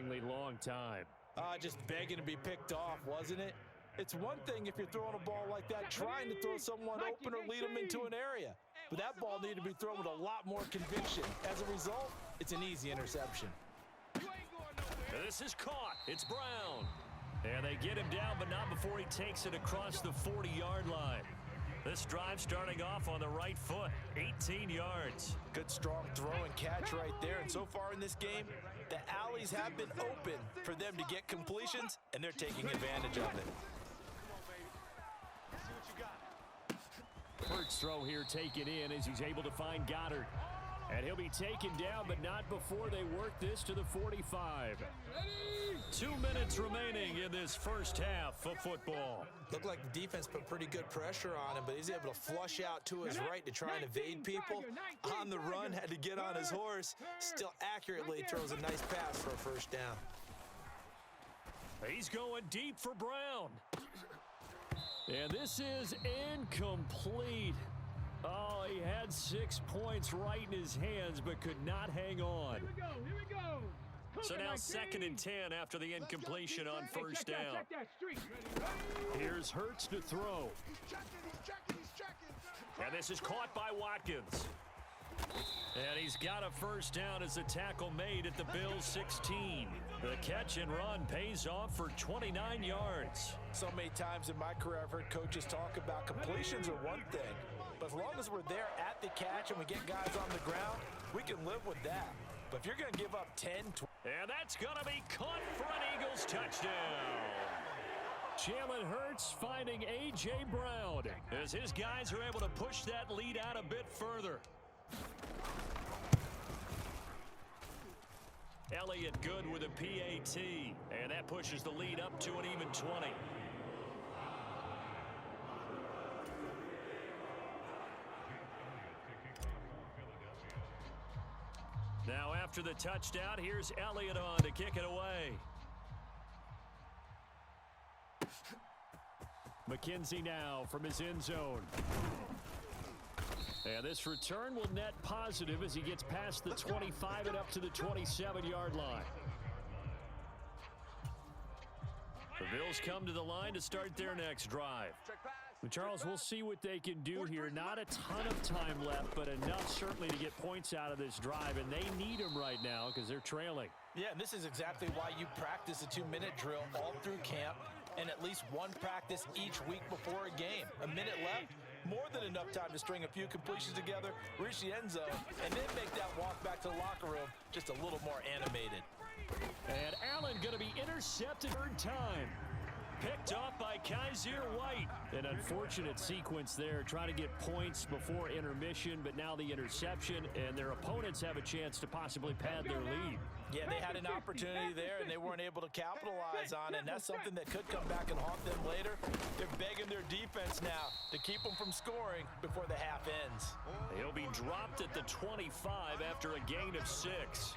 long time. Just begging to be picked off, wasn't it? It's one thing if you're throwing a ball like that, trying to throw someone open or lead them into an area. But that ball needed to be thrown with a lot more conviction. As a result, it's an easy interception. This is caught. It's Brown. And they get him down, but not before he takes it across the 40-yard line. This drive starting off on the right foot, 18 yards. Good strong throw and catch right there. And so far in this game, the alleys have been open for them to get completions, and they're taking advantage of it. First throw here taken in as he's able to find Goddard. And he'll be taken down, but not before they work this to the 45. 2 minutes remaining in this first half of football. Looked like the defense put pretty good pressure on him, but he's able to flush out to his right to try and evade people. On the run, had to get on his horse. Still accurately throws a nice pass for a first down. He's going deep for Brown. And this is incomplete. Oh, he had 6 points right in his hands, but could not hang on. Here we go. So now 2nd and 10 after the incompletion on first down. Here's Hurts to throw. And this is caught by Watkins. And he's got a first down as the tackle made at the Bills' 16. The catch and run pays off for 29 yards. So many times in my career, I've heard coaches talk about completions are one thing. But as long as we're there at the catch and we get guys on the ground, we can live with that. But if you're going to give up 10, and that's going to be caught for an Eagles touchdown. Jalen Hurts finding A.J. Brown as his guys are able to push that lead out a bit further. Elliott good with a PAT, and that pushes the lead up to an even 20. Now after the touchdown, here's Elliott on to kick it away. McKenzie now from his end zone. And this return will net positive as he gets past the 25 and up to the 27-yard line. The Bills come to the line to start their next drive. Charles, we'll see what they can do here. Not a ton of time left, but enough certainly to get points out of this drive, and they need them right now because they're trailing. Yeah, and this is exactly why you practice a 2-minute drill all through camp and at least one practice each week before a game. A minute left, more than enough time to string a few completions together, reach the end zone, and then make that walk back to the locker room just a little more animated. And Allen going to be intercepted third time. Picked off by Kaiser White. An unfortunate sequence there, trying to get points before intermission, but now the interception, and their opponents have a chance to possibly pad their lead. Yeah, they had an opportunity there, and they weren't able to capitalize on it, and that's something that could come back and haunt them later. They're begging their defense now to keep them from scoring before the half ends. He'll be dropped at the 25 after a gain of 6.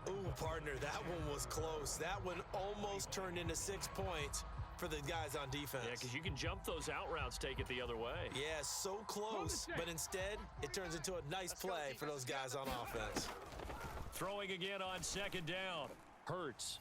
Ooh, partner, that one was close. That one almost turned into 6 points for the guys on defense. Yeah, because you can jump those out routes, take it the other way. Yeah, so close, but instead, it turns into a nice play for those guys on offense. Throwing again on 2nd down. Hurts.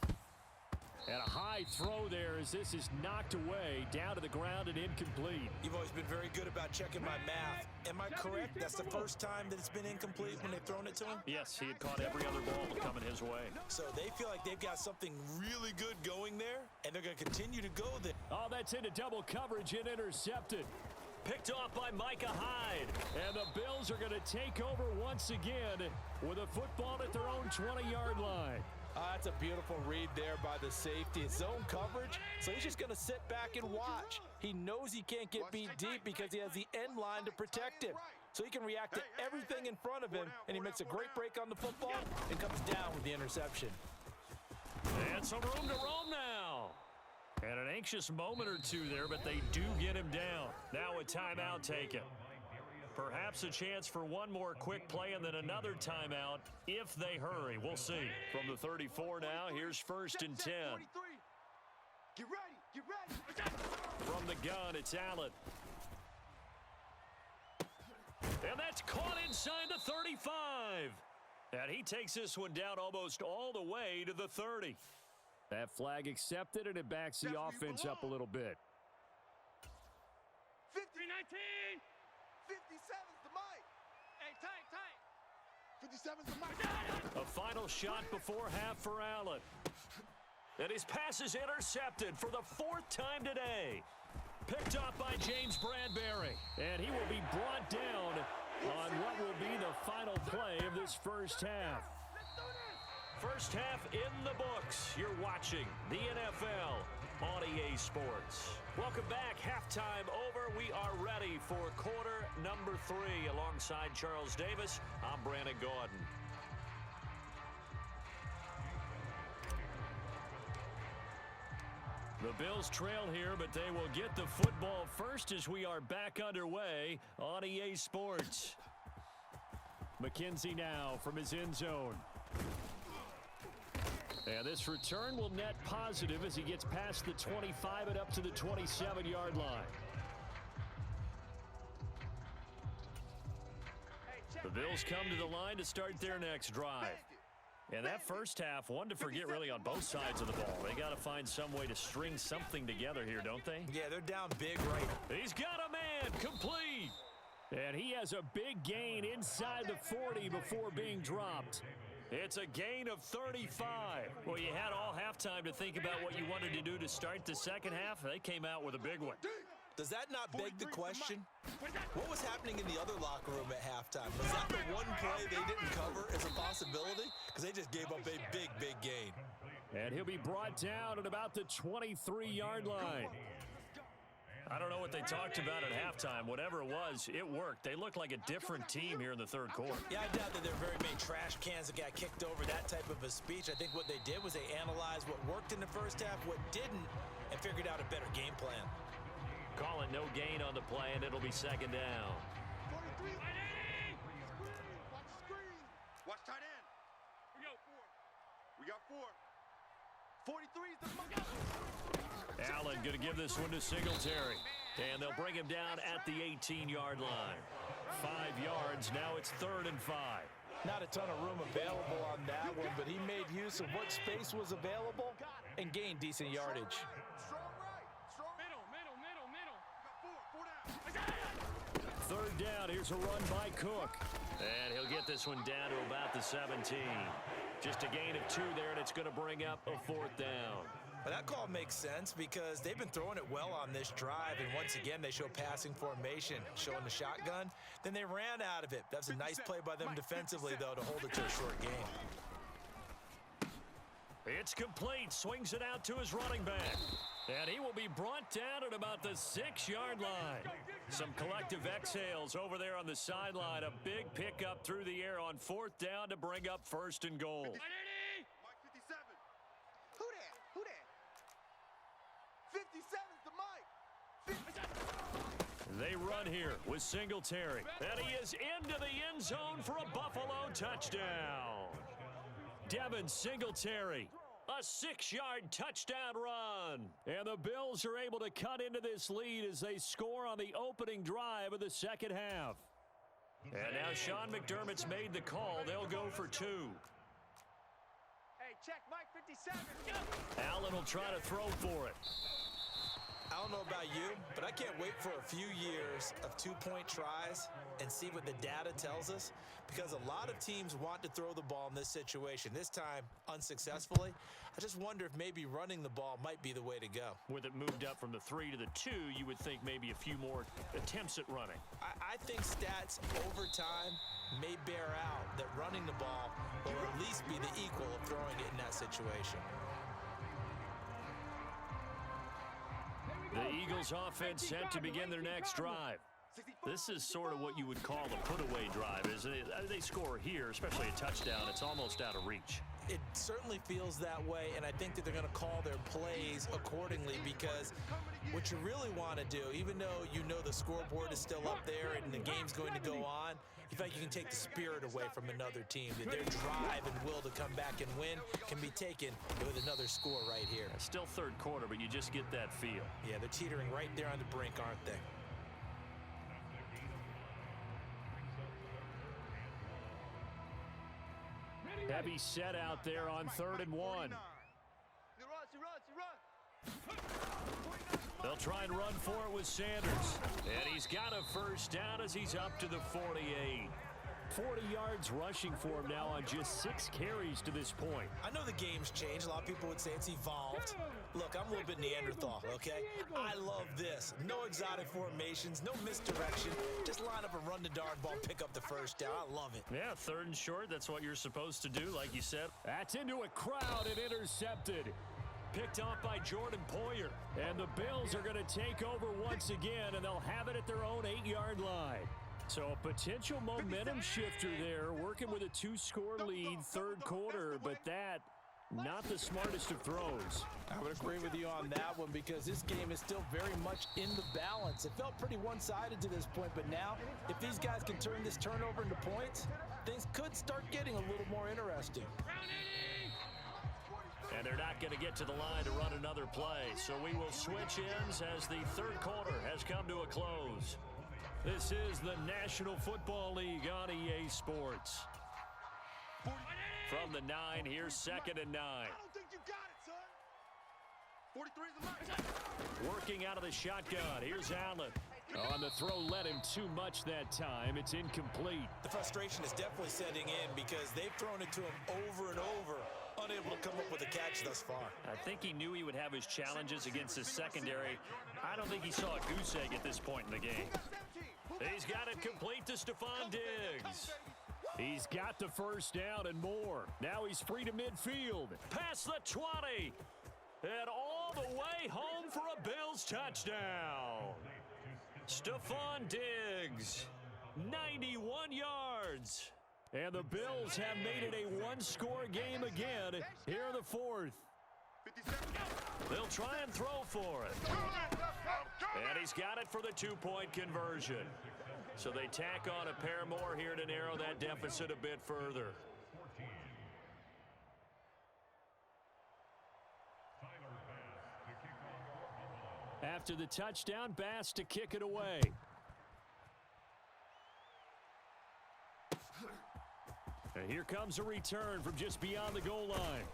And a high throw there as this is knocked away, down to the ground and incomplete. You've always been very good about checking my math. Am I correct? That's the first time that it's been incomplete when they've thrown it to him? Yes, he had caught every other ball coming his way. So they feel like they've got something really good going there, and they're going to continue to go there. Oh, that's into double coverage and intercepted. Picked off by Micah Hyde. And the Bills are going to take over once again with a football at their own 20-yard line. That's a beautiful read there by the safety. It's zone coverage, so he's just going to sit back and watch. He knows he can't get beat deep because he has the end line to protect him. So he can react to everything in front of him, and he makes a great break on the football and comes down with the interception. And some room to roam now. And an anxious moment or two there, but they do get him down. Now a timeout taken. Perhaps a chance for one more quick play and then another timeout if they hurry. We'll see. From the 34 now, here's 1st and 10. Get ready. From the gun, it's Allen. And that's caught inside the 35. And he takes this one down almost all the way to the 30. That flag accepted, and it backs the offense up a little bit. 50, 19. 57's the mic. Hey, tight. 57's the mic. A final shot before half for Allen. And his pass is intercepted for the 4th time today. Picked off by James Bradbury. And he will be brought down on what will be the final play of this first half. First half in the books. You're watching the NFL on EA Sports. Welcome back. Halftime over. We are ready for quarter number 3. Alongside Charles Davis, I'm Brandon Gordon. The Bills trail here, but they will get the football first as we are back underway on EA Sports. McKenzie now from his end zone. And this return will net positive as he gets past the 25 and up to the 27-yard line. The Bills come to the line to start their next drive. And that first half, one to forget really on both sides of the ball. They got to find some way to string something together here, don't they? Yeah, they're down big right. He's got a man complete. And he has a big gain inside the 40 before being dropped. It's a gain of 35. Well, you had all halftime to think about what you wanted to do to start the second half. They came out with a big one. Does that not beg the question? What was happening in the other locker room at halftime? Was that the one play they didn't cover as a possibility? Because they just gave up a big, big gain. And he'll be brought down at about the 23-yard line. I don't know what they talked about at halftime. Whatever it was, it worked. They looked like a different team here in the third quarter. Yeah, I doubt that there are very many trash cans that got kicked over, that type of a speech. I think what they did was they analyzed what worked in the first half, what didn't, and figured out a better game plan. Call it no gain on the play, and it'll be second down. 43. Watch the screen. Watch tight end. We got 4. 43 is the monkey. Allen going to give this one to Singletary. And they'll bring him down at the 18-yard line. 5 yards. Now it's 3rd and 5. Not a ton of room available on that one, but he made use of what space was available and gained decent yardage. Strong right. Strong middle. We got 4 down. 3rd down. Here's a run by Cook. And he'll get this one down to about the 17. Just a gain of 2 there, and it's going to bring up a 4th down. Well, that call makes sense because they've been throwing it well on this drive, and once again, they show passing formation, showing the shotgun. Then they ran out of it. That's a nice play by them defensively, though, to hold it to a short game. It's complete. Swings it out to his running back. And he will be brought down at about the 6-yard line. Some collective exhales over there on the sideline. A big pickup through the air on 4th down to bring up 1st and goal. Mike 57. Who that? 57's the mic. They run here with Singletary. And he is into the end zone for a Buffalo touchdown. Devin Singletary. A 6-yard touchdown run. And the Bills are able to cut into this lead as they score on the opening drive of the second half. And now Sean McDermott's made the call. They'll go for 2. Hey, check Mike 57. Allen will try to throw for it. I don't know about you, but I can't wait for a few years of 2-point tries and see what the data tells us, because a lot of teams want to throw the ball in this situation. This time, unsuccessfully. I just wonder if maybe running the ball might be the way to go. With it moved up from the 3 to the 2, you would think maybe a few more attempts at running. I think stats over time may bear out that running the ball will at least be the equal of throwing it in that situation. The Eagles offense set to begin their next drive. This is sort of what you would call a put-away drive, isn't it? They score here, especially a touchdown. It's almost out of reach. It certainly feels that way, and I think that they're going to call their plays accordingly, because what you really want to do, even though you know the scoreboard is still up there and the game's going to go on, you feel like you can take the spirit away from another team. That their drive and will to come back and win can be taken with another score right here. Still third quarter, but you just get that feel. Yeah, they're teetering right there on the brink, aren't they? Heavy set out there on 3rd and 1. They'll try and run for it with Sanders. And he's got a first down as he's up to the 48. 40 yards rushing for him now on just 6 carries to this point. I know the game's changed. A lot of people would say it's evolved. Look, I'm a little bit Neanderthal, okay? I love this. No exotic formations, no misdirection. Just line up a run the darn ball, pick up the first down. I love it. Yeah, 3rd and short. That's what you're supposed to do, like you said. That's into a crowd and intercepted. Picked off by Jordan Poyer. And the Bills are going to take over once again, and they'll have it at their own 8-yard line. So a potential momentum shifter there, working with a 2-score lead, 3rd quarter, but that, not the smartest of throws. I would agree with you on that one because this game is still very much in the balance. It felt pretty one-sided to this point, but now, if these guys can turn this turnover into points, things could start getting a little more interesting. And they're not going to get to the line to run another play, so we will switch ends as the 3rd quarter has come to a close. This is the National Football League on EA Sports. From the 9, here's 2nd and 9. I don't think you got it, son. 43 is the line. Working out of the shotgun. Here's Allen. On the throw, led him too much that time. It's incomplete. The frustration is definitely setting in because they've thrown it to him over and over, unable to come up with a catch thus far. I think he knew he would have his challenges against his secondary. I don't think he saw a goose egg at this point in the game. He's got it complete to Stephon Diggs. He's got the first down and more. Now he's free to midfield. Past the 20. And all the way home for a Bills touchdown. Stephon Diggs, 91 yards. And the Bills have made it a 1-score game again here in the 4th. They'll try and throw for it. And he's got it for the 2-point conversion. So they tack on a pair more here to narrow that deficit a bit further. After the touchdown, Bass to kick it away. And here comes a return from just beyond the goal line.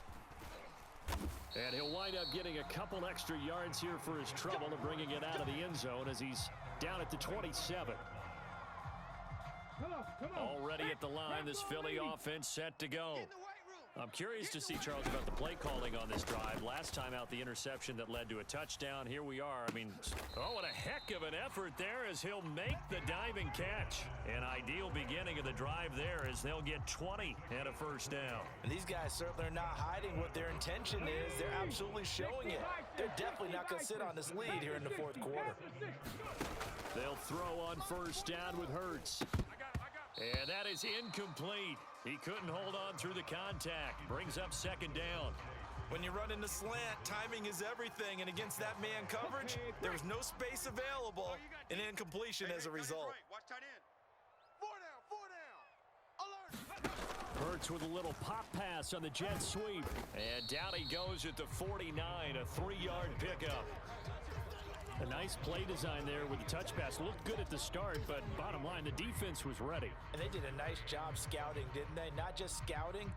And he'll wind up getting a couple extra yards here for his trouble and bringing it out of the end zone as he's down at the 27. Already at the line, this Philly offense set to go. I'm curious to see, Charles, about the play calling on this drive. Last time out, the interception that led to a touchdown. Here we are. I mean, oh, what a heck of an effort there as he'll make the diving catch. An ideal beginning of the drive there as they'll get 20 and a first down. And these guys certainly are not hiding what their intention is. They're absolutely showing it. They're definitely not going to sit on this lead here in the 4th quarter. They'll throw on first down with Hurts. And that is incomplete. He couldn't hold on through the contact. Brings up 2nd down. When you run in the slant, timing is everything, and against that man coverage, there was no space available, and incompletion as a result. Watch tight end. 4 down. Alert. Hurts with a little pop pass on the jet sweep. And down he goes at the 49, a 3-yard pickup. A nice play design there with the touch pass. Looked good at the start, but bottom line, the defense was ready. And they did a nice job scouting, didn't they? Not just scouting,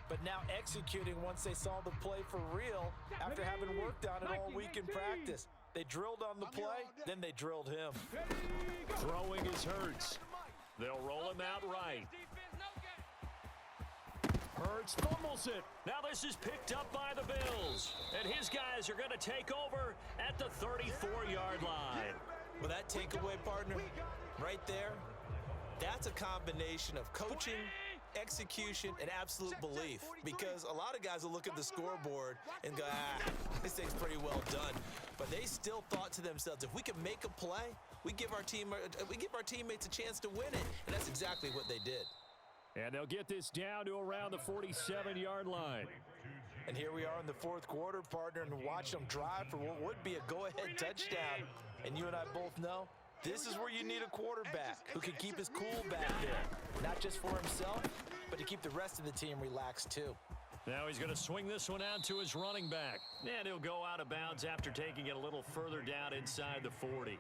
but now executing once they saw the play for real after having worked on it all week in practice. They drilled on the play, then they drilled him. Throwing is Hurts. They'll roll him out right. Hurts fumbles it. Now this is picked up by the Bills. And his guys are going to take over at the 34-yard line. Well, that takeaway, partner, right there, that's a combination of coaching, execution, and absolute belief. Because a lot of guys will look at the scoreboard and go, this thing's pretty well done. But they still thought to themselves, if we can make a play, we give our teammates a chance to win it. And that's exactly what they did. And they'll get this down to around the 47-yard line. And here we are in the 4th quarter, partner, and watch them drive for what would be a go-ahead touchdown. And you and I both know this is where you need a quarterback who can keep his cool back there. Not just for himself, but to keep the rest of the team relaxed too. Now he's going to swing this one out to his running back. And he'll go out of bounds after taking it a little further down inside the 40.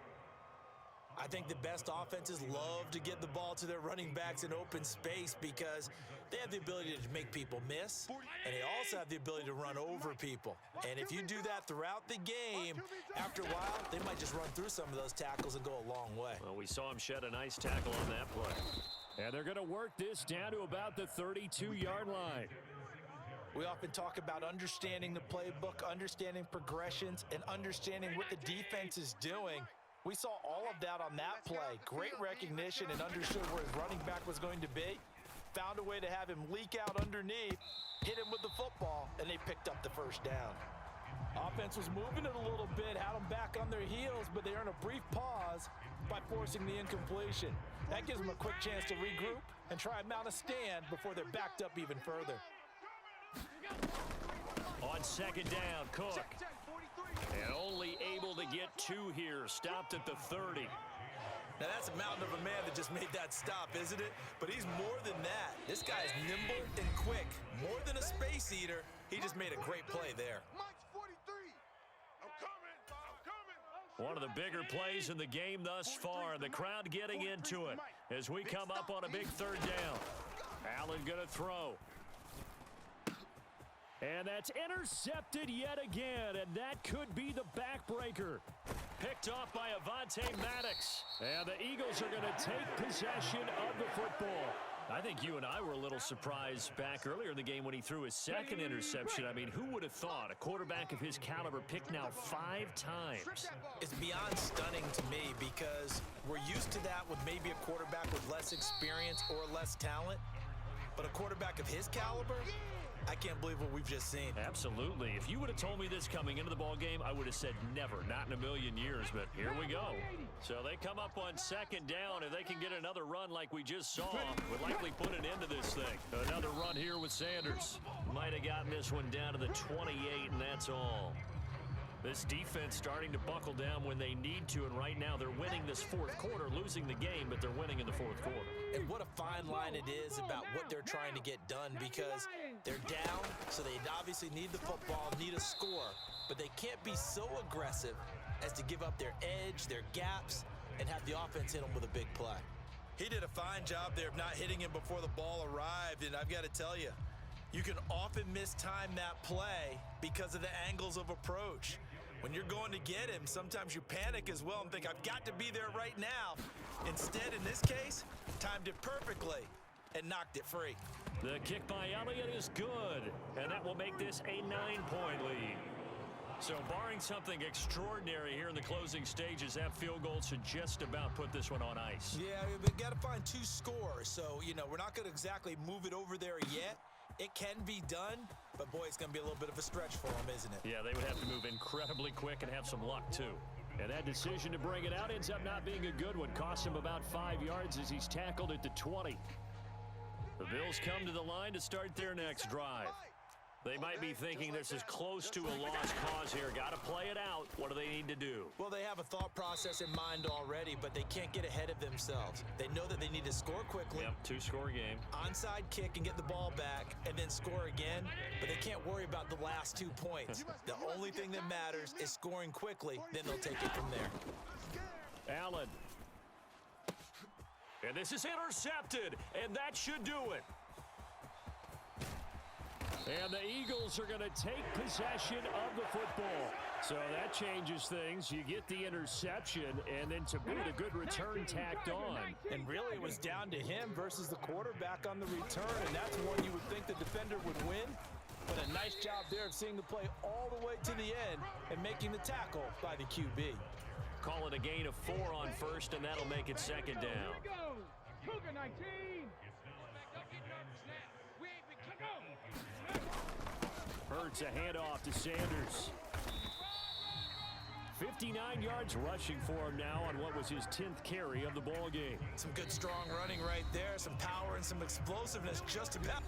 I think the best offenses love to get the ball to their running backs in open space because they have the ability to make people miss, and they also have the ability to run over people. And if you do that throughout the game, after a while, they might just run through some of those tackles and go a long way. Well, we saw him shed a nice tackle on that play. And they're going to work this down to about the 32-yard line. We often talk about understanding the playbook, understanding progressions, and understanding what the defense is doing. We saw all of that on that play. Great recognition and understood where his running back was going to be. Found a way to have him leak out underneath, hit him with the football, and they picked up the first down. Offense was moving it a little bit, had them back on their heels, but they earned a brief pause by forcing the incompletion. That gives them a quick chance to regroup and try and mount a stand before they're backed up even further. On second down, Cook. And only able to get two here. Stopped at the 30. Now, that's a mountain of a man that just made that stop, isn't it? But he's more than that. This guy is nimble and quick. More than a space eater, he just made a great play there. One of the bigger plays in the game thus far. The crowd getting into it as we come up on a big third down. Allen going to throw. And that's intercepted yet again, and that could be the backbreaker. Picked off by Avonte Maddox. And the Eagles are going to take possession of the football. I think you and I were a little surprised back earlier in the game when he threw his second interception. I mean, who would have thought a quarterback of his caliber picked now 5 times? It's beyond stunning to me because we're used to that with maybe a quarterback with less experience or less talent. But a quarterback of his caliber, I can't believe what we've just seen. Absolutely. If you would have told me this coming into the ball game, I would have said never, not in a million years, but here we go. So they come up on second down. If they can get another run like we just saw, would likely put an end to this thing. Another run here with Sanders. Might have gotten this one down to the 28, and that's all. This defense starting to buckle down when they need to, and right now they're winning this fourth quarter, losing the game, but they're winning in the fourth quarter. And what a fine line it is about what they're trying to get done because they're down, so they obviously need the football, need a score, but they can't be so aggressive as to give up their edge, their gaps, and have the offense hit them with a big play. He did a fine job there of not hitting him before the ball arrived, and I've got to tell you, you can often mistime that play because of the angles of approach. When you're going to get him, sometimes you panic as well and think, I've got to be there right now. Instead, in this case, timed it perfectly and knocked it free. The kick by Elliott is good, and that will make this a 9-point lead. So barring something extraordinary here in the closing stages, that field goal should just about put this one on ice. Yeah, we've got to find 2 scores. So, we're not going to exactly move it over there yet. It can be done, but boy, it's going to be a little bit of a stretch for them, isn't it? Yeah, they would have to move incredibly quick and have some luck, too. And that decision to bring it out ends up not being a good one. Cost him about 5 yards as he's tackled at the 20. The Bills come to the line to start their next drive. They might be thinking this is close to a lost cause here. Got to play it out. What do they need to do? Well, they have a thought process in mind already, but they can't get ahead of themselves. They know that they need to score quickly. Yep, 2-score game. Onside kick and get the ball back and then score again, but they can't worry about the last 2 points. The only thing that matters is scoring quickly, then they'll take it from there. Allen. And this is intercepted, and that should do it. And the Eagles are going to take possession of the football. So that changes things. You get the interception, and then to boot, a good return tacked on. And really, it was down to him versus the quarterback on the return, and that's one you would think the defender would win. But a nice job there of seeing the play all the way to the end and making the tackle by the QB. Call it a gain of 4 on first, and that'll make it second down. Cougar 19. Hurts a handoff to Sanders. 59 yards rushing for him now on what was his 10th carry of the ball game. Some good strong running right there, some power and some explosiveness just about.